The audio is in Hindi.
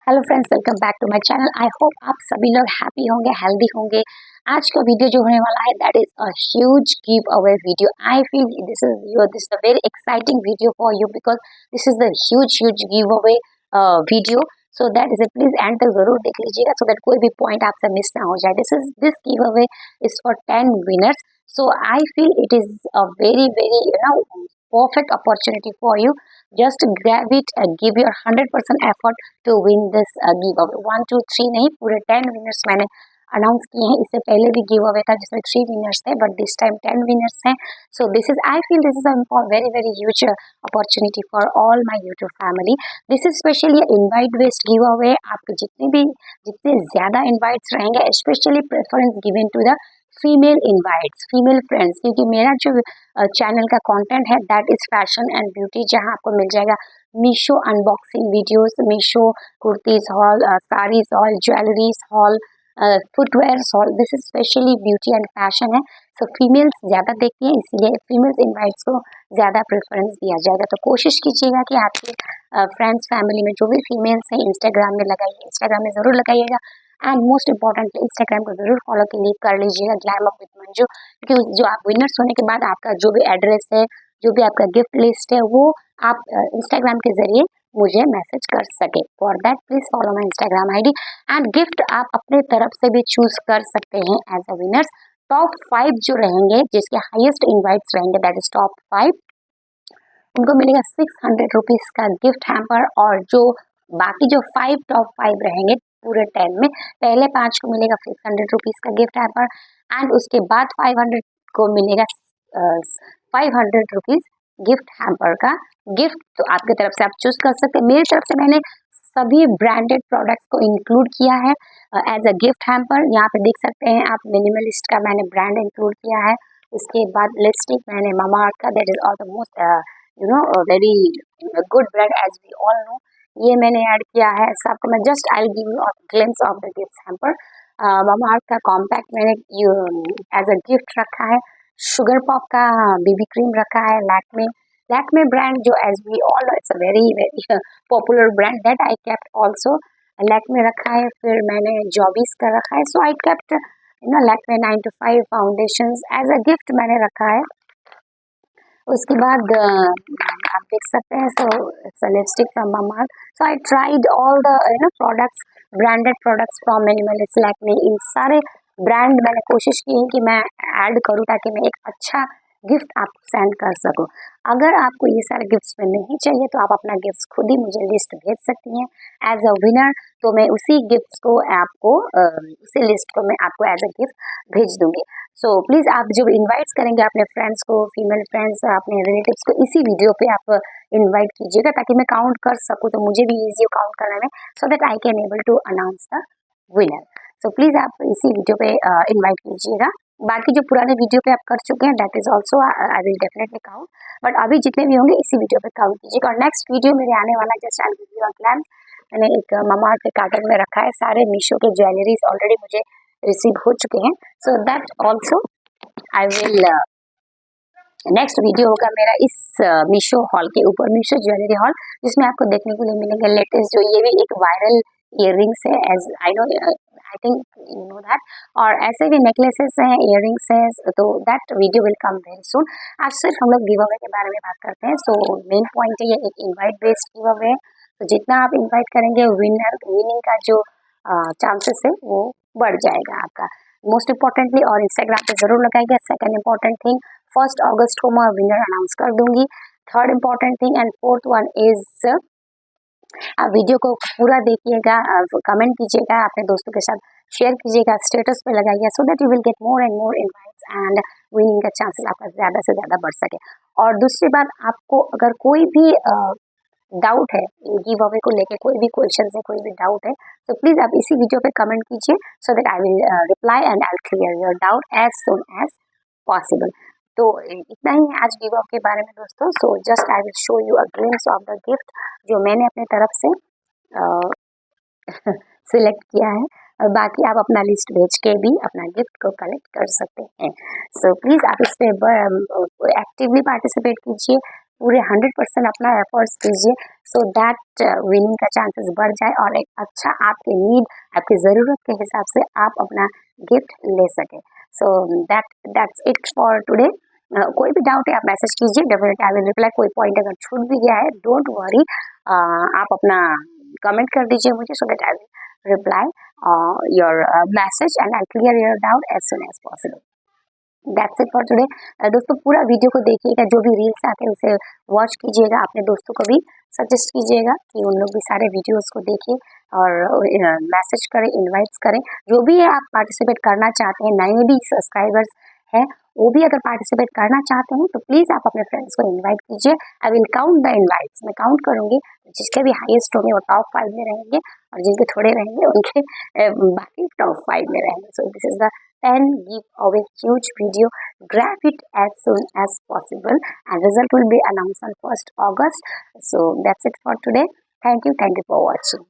Hello friends, welcome back to my channel. I hope आप सभी लोग हैप्पी होंगे, हेल्दी होंगे। आज का वीडियो जो होने वाला है that is a huge give away video. I feel this is a very exciting video for you because this is the huge give away video. So that is please and तक जरूर देख लीजिएगा सो दैट कोई भी पॉइंट आपसे मिस ना हो जाए। This give away is for 10 winners. So I feel it is a very perfect opportunity for you. Just grab it and give your 100% effort to win this giveaway. 1 2 3 नहीं, पूरे 10 winners मैंने अनाउंस किए हैं। इससे पहले भी गिव अवे था जिसमें 3 winners थे, बट दिस टाइम 10 winners हैं। So this is I feel this is a very huge opportunity for all my YouTube family. This is specially invite based give away. आपके जितने ज्यादा इनवाइट्स रहेंगे, specially preference given to the female invites, female friends, क्योंकि मेरा जो चैनल का कंटेंट है that is fashion and beauty, जहां आपको मिल जाएगा Meesho unboxing videos, Meesho kurtis haul, saris haul, jewelleries haul, footwears haul. This is specially beauty and fashion है। सो फीमेल्स ज़्यादा देखती हैं, इसीलिए फीमेल्स इनवाइट्स को ज़्यादा प्रेफरेंस दिया जाएगा। तो कोशिश कीजिएगा कि आपके फ्रेंड्स फैमिली में जो भी फीमेल्स हैं इंस्टाग्राम में लगाइए, इंस्टाग्राम में ज़रूर लगाइएगा। एंड मोस्ट इम्पॉर्टेंटली इंस्टाग्राम को जरूर फॉलो के लिए कर लीजिएगा, ग्लैम अप विद मंजू, क्योंकि जो आप विनर्स होने के बाद आपका जो भी एड्रेस है, जो भी आपका गिफ्ट लिस्ट है, वो आप इंस्टाग्राम के जरिए मुझे मैसेज कर सके। For that please follow my Instagram ID. And gift आप अपने तरफ से भी चूज कर सकते हैं एज अ विनर्स। टॉप 5 जो रहेंगे, जिसके हाईएस्ट इन्वाइट्स रहेंगे, दैट इज टॉप 5, उनको मिलेगा 600 रुपीज का गिफ्ट हैम्पर। और जो बाकी जो टॉप 5 रहेंगे पूरे 10 में, पहले 5 को मिलेगा 600 रुपीज का गिफ्ट हैम्पर, एंड उसके बाद 500 को मिलेगा 500 रुपीज गिफ्ट हैम्पर का गिफ्ट। तो आपकी तरफ से आप चूज कर सकते हैं। मेरी तरफ से मैंने सभी ब्रांडेड प्रोडक्ट्स को इंक्लूड किया है एज अ गिफ्ट हैम्पर। यहाँ पे देख सकते हैं आप, मिनिमलिस्ट का मैंने ब्रांड इंक्लूड किया है। उसके बाद लिपस्टिक मैंने मामाअर्थ का, that is all the most very good brand as we all know, ये मैंने ऐड किया है। सबको मैं just I give you glimpse of the gift hamper. Mamaearth का कॉम्पैक्ट मैंने एज अ गिफ्ट रखा है। शुगर पॉप का बीबी क्रीम रखा है। लैक्मे ब्रांड जो as we all it's a very popular brand, that I kept also. Lakme रखा है। फिर मैंने जॉबीज का रखा है। So I kept Lakme 9 to 5 foundations as a gift मैंने रखा है। उसके बाद आप देख सकते हैं, so it's a lipstick from Mamaearth. So I tried all the products, branded products from Minimalist, Lakme, इन सारे ब्रांड मैंने कोशिश की है कि मैं ऐड करूं ताकि मैं एक अच्छा गिफ्ट आपको सेंड कर सकूं। अगर आपको ये सारे गिफ्ट्स में नहीं चाहिए तो आप अपना गिफ्ट्स खुद ही मुझे लिस्ट भेज सकती हैं एज अ विनर। तो मैं उसी गिफ्ट्स को आपको उसी लिस्ट को मैं आपको एज अ गिफ्ट भेज दूंगी। सो प्लीज आप जो इनवाइट्स करेंगे अपने फ्रेंड्स को, फीमेल फ्रेंड्स, अपने रिलेटिव्स को, इसी वीडियो पे आप इनवाइट कीजिएगा ताकि मैं काउंट कर सकूं, तो मुझे भी इजी हो काउंट करने में, so that I can able to announce the winner. So please आप इसी वीडियो पे इनवाइट कीजिएगा। बाकी जो पुराने वीडियो पे आप कर चुके हैं that is also I will definitely count, but अभी जितने भी होंगे इसी वीडियो पे काउंट कीजिएगा। और नेक्स्ट वीडियो मेरे आने वाला just I give you a glams, मैंने एक मामाअर्थ के कार्टन में रखा है। सारे मीशो के ज्वेलरीज ऑलरेडी मुझे रिसीव हो चुके हैं। So that also I will next video होगा मेरा इस मीशो हॉल के ऊपर, मीशो ज्वेलरी हॉल, जिसमें आपको देखने को मिलेंगे लेटेस्ट, जो ये भी एक वायरल इयररिंग्स है, as I know, I think you know that. और ऐसे भी नेकलेसेस हैं, इयररिंग्स हैं, तो that video will come very soon. आज सिर्फ हम लोग गिव अवे के बारे में बात करते हैं। सो मेन पॉइंट है, ये एक इन्वाइट बेस्ड गिव अवे है। तो जितना आप इन्वाइट करेंगे विनिंग का जो चांसेस है वो बढ़ जाएगा आपका। मोस्ट इम्पॉर्टेंटली, और इंस्टाग्राम पे जरूर लगाइएगा। सेकंड इम्पॉर्टेंट थिंग, 1 अगस्त को मैं विनर अनाउंस कर दूंगी। Third important thing and fourth one is, आप वीडियो को पूरा देखिएगा, कमेंट कीजिएगा, अपने दोस्तों के साथ शेयर कीजिएगा, स्टेटस पे लगाइएगा, so that you will get more and more invites and winning का चांसेस आपका ज़्यादा से ज़्यादा बढ़ सके। और दूसरी बात, आपको अगर कोई भी डाउट है गिव अवे को लेके, कोई भी क्वेश्चन है, कोई भी डाउट है, तो प्लीज़ आप इसी वीडियो पे कमेंट कीजिए, so that I will reply and I will clear your doubt as soon as possible. तो इतना ही है आज गिव अवे के बारे में दोस्तों। So just I will show you a glimpse of the gift जो मैंने अपने तरफ से सिलेक्ट किया है। और बाकी आप अपना लिस्ट भेज के भी अपना गिफ्ट को कलेक्ट कर सकते हैं। सो प्लीज़ आप इस पे एक्टिवली पार्टिसिपेट कीजिए। पूरे 100% अपना एफर्ट्स दीजिए, सो दैट विनिंग का चांसेस बढ़ जाए और एक अच्छा आपके नीड, आपकी ज़रूरत के हिसाब से आप अपना गिफ्ट ले सके। So that's it for today. कोई भी डाउट है आप मैसेज कीजिए, डेफिनेटली आई विल रिप्लाई। कोई पॉइंट अगर छूट भी गया है, डोंट वरी, आप अपना कमेंट कर दीजिए मुझे, so that I will reply your message and I clear your doubt as soon as possible. That's it for today. दोस्तों पूरा वीडियो को देखिएगा, जो भी रील्स आते हैं उसे वॉच कीजिएगा, अपने दोस्तों को भी सजेस्ट कीजिएगा कि उन लोग भी सारे वीडियोस को देखें और मैसेज करें, इनवाइट्स करें। जो भी आप पार्टिसिपेट करना चाहते हैं, नए भी सब्सक्राइबर्स हैं, वो भी अगर पार्टिसिपेट करना चाहते हैं तो प्लीज़ आप अपने फ्रेंड्स को इनवाइट कीजिए। I will count the invites, मैं काउंट करूँगी, जिसके भी हाईएस्ट होंगे वो टॉप 5 में रहेंगे और जिनके थोड़े रहेंगे उनके बाकी टॉप 5 में रहेंगे। सो this is the 10 giveaway huge video. Grab it as soon as possible and result will be announced on 1st August. So that's it for today. Thank you for watching.